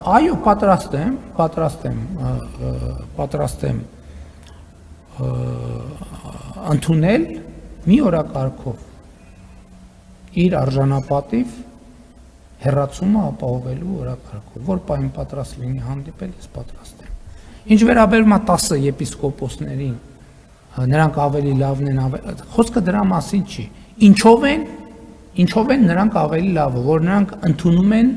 Այո, պատրաստ եմ ընդունել մի օրակարգով իր արժանապատիվ հեռացումը ապահովելու օրակարգով, որ պայն պատրաստ լինի հանդիպել, ես պատրաստ եմ։ Ինչ վերաբերում է 10 եպիսկոպոսներին, նրանք ավելի լավն են, խոսքը դրա մասին չի։ Ինչով են նրանք ավելի լավը, որ նրանք ընդունում են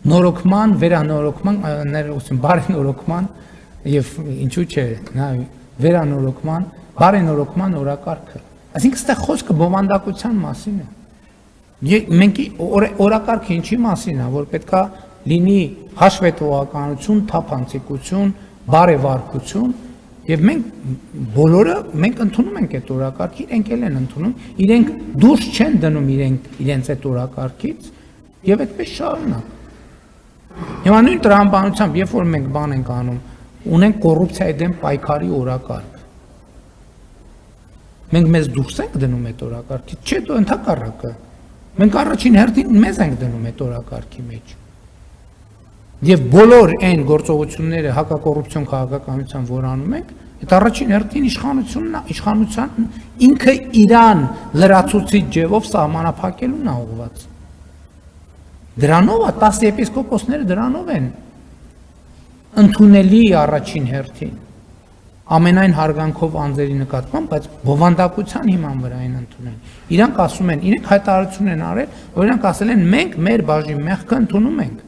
նորոգման, վերանորոգման, բարենորոգման եւ ինչու՞ չէ, վերանորոգման, բարենորոգման օրակարգը։ Այսինքն այստեղ խոսքը բովանդակության մասին է։ Մենք օրակարգը ինչի մասին է, որ պետքա լինի հաշվետվողականություն, թափանցիկություն, բարեվարկություն, եւ մենք բոլորը ընդունում ենք այդ օրակարգը, իրենք էլ են ընդունում, իրենք դուրս չեն դնում իրենց այդ օրակարգից եւ այդպես շարունակ։ Հիմա նույն տրամաբանությամբ, երբ որ մենք բան ենք անում, ունենք կոռուպցիայի դեմ պայքարի օրակարգ։ Մենք մեզ դուրս ենք դնում այդ օրակարգից, չէ՞ դու ընդհակառակը։ Մենք առաջին հերթին մեզ ենք դնում այդ օրակարգի մեջ։ Եվ բոլոր այն գործողությունները հակակոռուպցիոն քաղաքականության, որ անում ենք, այդ առաջին հերթին իշխանության ինքը իրան լրացուցիչ ձևով սահմանափակելուն է ուղղված։ Դրանով է 10 եպիսկոպոսները դրանով են ընդունելի առաջին հերթին, ամենայն հարգանքով անձերի նկատմամբ, բայց բովանդակության հիման վրա են ընդունել։ Իրանք ասում են, իրենք հայտարարություն են արել, որ իրանք ասել են մենք մեր բաժին մեղքը ընդունում ենք։